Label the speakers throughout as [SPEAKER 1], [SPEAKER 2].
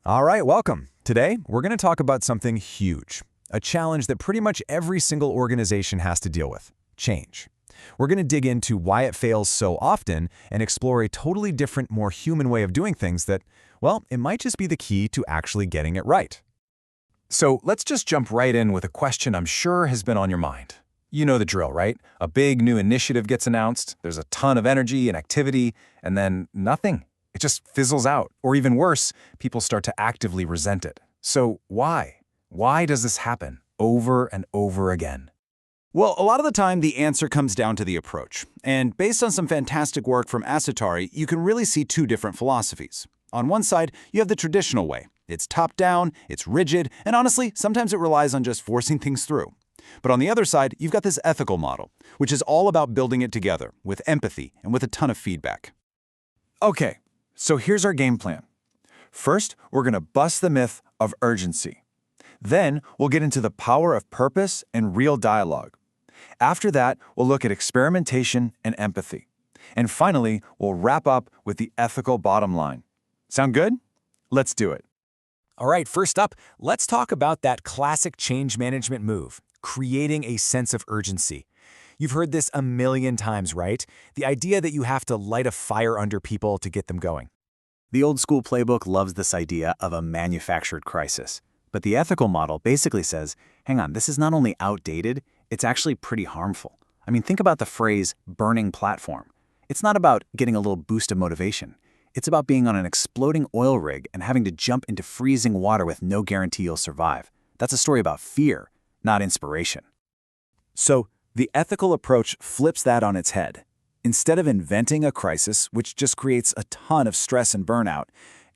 [SPEAKER 1] All right, welcome. Today, we're going to talk about something huge, a challenge that pretty much every single organization has to deal with, change. We're going to dig into why it fails so often and explore a totally different, more human way of doing things that, well, it might just be the key to actually getting it right. So let's just jump right in with a question I'm sure has been on your mind. You know the drill, right? A big new initiative gets announced, there's a ton of energy and activity, and then nothing. It just fizzles out. Or even worse, people start to actively resent it. So why? Why does this happen over and over again?
[SPEAKER 2] Well, a lot of the time, the answer comes down to the approach. And based on some fantastic work from Acertare, you can really see two different philosophies. On one side, you have the traditional way. It's top-down, it's rigid, and honestly, sometimes it relies on just forcing things through. But on the other side, you've got this ethical model, which is all about building it together, with empathy and with a ton of feedback.
[SPEAKER 3] Okay, so here's our game plan. First, we're going to bust the myth of urgency. Then, we'll get into the power of purpose and real dialogue. After that, we'll look at experimentation and empathy. And finally, we'll wrap up with the ethical bottom line. Sound good? Let's do it.
[SPEAKER 1] All right, first up, let's talk about that classic change management move, creating a sense of urgency. You've heard this a million times, right? The idea that you have to light a fire under people to get them going.
[SPEAKER 2] The old school playbook loves this idea of a manufactured crisis. But the ethical model basically says, hang on, this is not only outdated, it's actually pretty harmful. I mean, think about the phrase burning platform. It's not about getting a little boost of motivation. It's about being on an exploding oil rig and having to jump into freezing water with no guarantee you'll survive. That's a story about fear, not inspiration. So, the ethical approach flips that on its head. Instead of inventing a crisis, which just creates a ton of stress and burnout,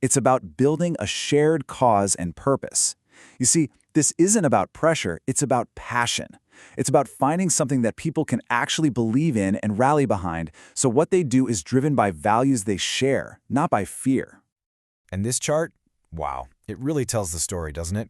[SPEAKER 2] it's about building a shared cause and purpose. You see, this isn't about pressure, it's about passion. It's about finding something that people can actually believe in and rally behind, so what they do is driven by values they share, not by fear.
[SPEAKER 1] And this chart, wow, it really tells the story, doesn't it?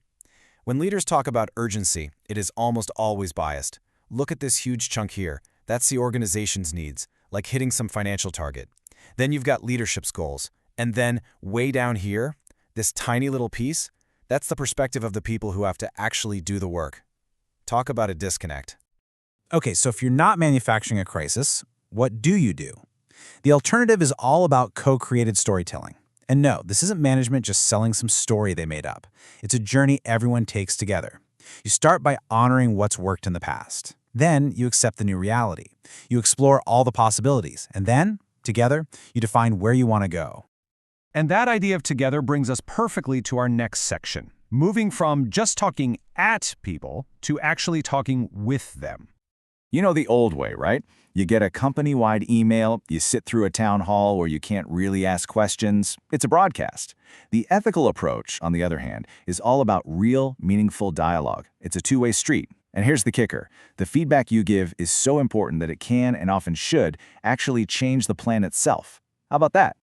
[SPEAKER 1] When leaders talk about urgency, it is almost always biased. Look at this huge chunk here. That's the organization's needs, like hitting some financial target. Then you've got leadership's goals. And then, way down here, this tiny little piece, that's the perspective of the people who have to actually do the work. Talk about a disconnect.
[SPEAKER 4] Okay, so if you're not manufacturing a crisis, what do you do? The alternative is all about co-created storytelling. And no, this isn't management just selling some story they made up. It's a journey everyone takes together. You start by honoring what's worked in the past. Then you accept the new reality. You explore all the possibilities. And then, together, you define where you want to go.
[SPEAKER 5] And that idea of together brings us perfectly to our next section, moving from just talking at people to actually talking with them.
[SPEAKER 3] You know the old way, right? You get a company-wide email, you sit through a town hall where you can't really ask questions. It's a broadcast. The ethical approach, on the other hand, is all about real, meaningful dialogue. It's a two-way street. And here's the kicker. The feedback you give is so important that it can, and often should, actually change the plan itself. How about that?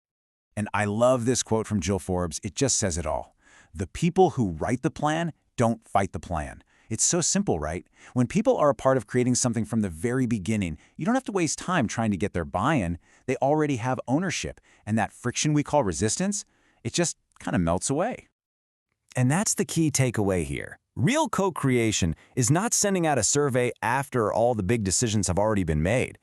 [SPEAKER 2] And I love this quote from Jill Forbes. It just says it all. The people who write the plan don't fight the plan. It's so simple, right? When people are a part of creating something from the very beginning, you don't have to waste time trying to get their buy-in. They already have ownership. And that friction we call resistance, it just kind of melts away.
[SPEAKER 1] And that's the key takeaway here. Real co-creation is not sending out a survey after all the big decisions have already been made.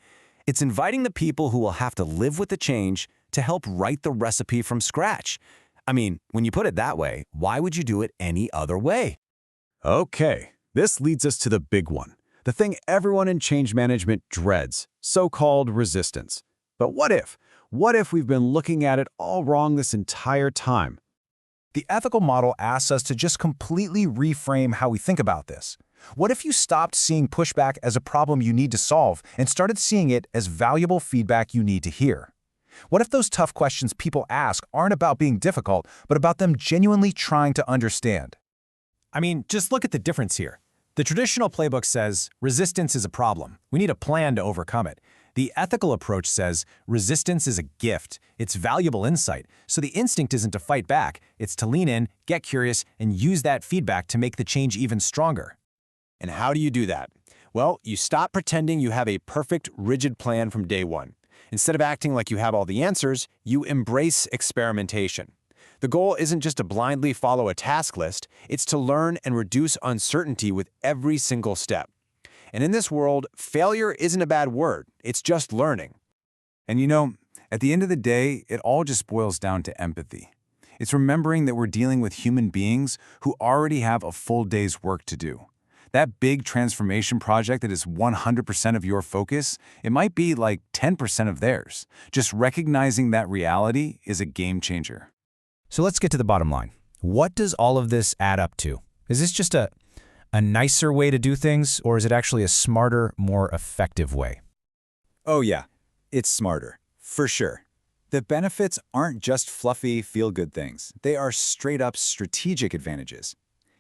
[SPEAKER 1] It's inviting the people who will have to live with the change to help write the recipe from scratch. I mean, when you put it that way, why would you do it any other way?
[SPEAKER 4] Okay, this leads us to the big one, the thing everyone in change management dreads, so-called resistance. But what if? What if we've been looking at it all wrong this entire time? The ethical model asks us to just completely reframe how we think about this. What if you stopped seeing pushback as a problem you need to solve and started seeing it as valuable feedback you need to hear? What if those tough questions people ask aren't about being difficult, but about them genuinely trying to understand?
[SPEAKER 6] I mean, just look at the difference here. The traditional playbook says resistance is a problem. We need a plan to overcome it. The ethical approach says resistance is a gift. It's valuable insight. So the instinct isn't to fight back. It's to lean in, get curious, and use that feedback to make the change even stronger.
[SPEAKER 2] And how do you do that? Well, you stop pretending you have a perfect, rigid plan from day one. Instead of acting like you have all the answers, you embrace experimentation.
[SPEAKER 4] The goal isn't just to blindly follow a task list, it's to learn and reduce uncertainty with every single step. And in this world, failure isn't a bad word, it's just learning.
[SPEAKER 1] And you know, at the end of the day, it all just boils down to empathy. It's remembering that we're dealing with human beings who already have a full day's work to do. That big transformation project that is 100% of your focus, it might be like 10% of theirs. Just recognizing that reality is a game changer.
[SPEAKER 5] So let's get to the bottom line. What does all of this add up to? Is this just a nicer way to do things, or is it actually a smarter, more effective way?
[SPEAKER 3] Oh yeah, it's smarter, for sure. The benefits aren't just fluffy, feel-good things. They are straight-up strategic advantages.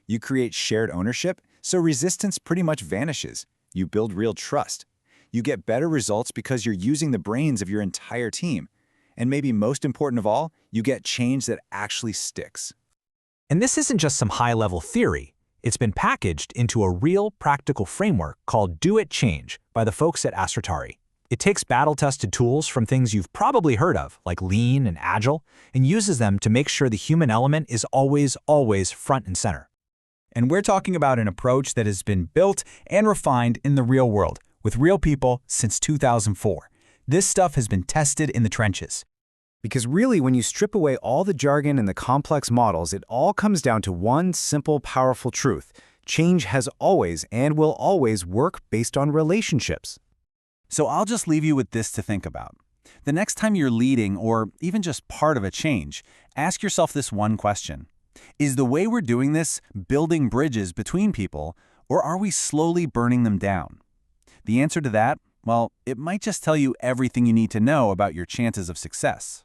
[SPEAKER 3] You create shared ownership, so resistance pretty much vanishes. You build real trust. You get better results because you're using the brains of your entire team. And maybe most important of all, you get change that actually sticks.
[SPEAKER 6] And this isn't just some high-level theory. It's been packaged into a real practical framework called DOIT Change by the folks at Acertare. It takes battle-tested tools from things you've probably heard of, like Lean and Agile, and uses them to make sure the human element is always front and center.
[SPEAKER 2] And we're talking about an approach that has been built and refined in the real world, with real people since 2004. This stuff has been tested in the trenches.
[SPEAKER 3] Because really, when you strip away all the jargon and the complex models, it all comes down to one simple, powerful truth. Change has always and will always work based on relationships.
[SPEAKER 6] So I'll just leave you with this to think about. The next time you're leading or even just part of a change, ask yourself this one question. Is the way we're doing this building bridges between people, or are we slowly burning them down? The answer to that, well, it might just tell you everything you need to know about your chances of success.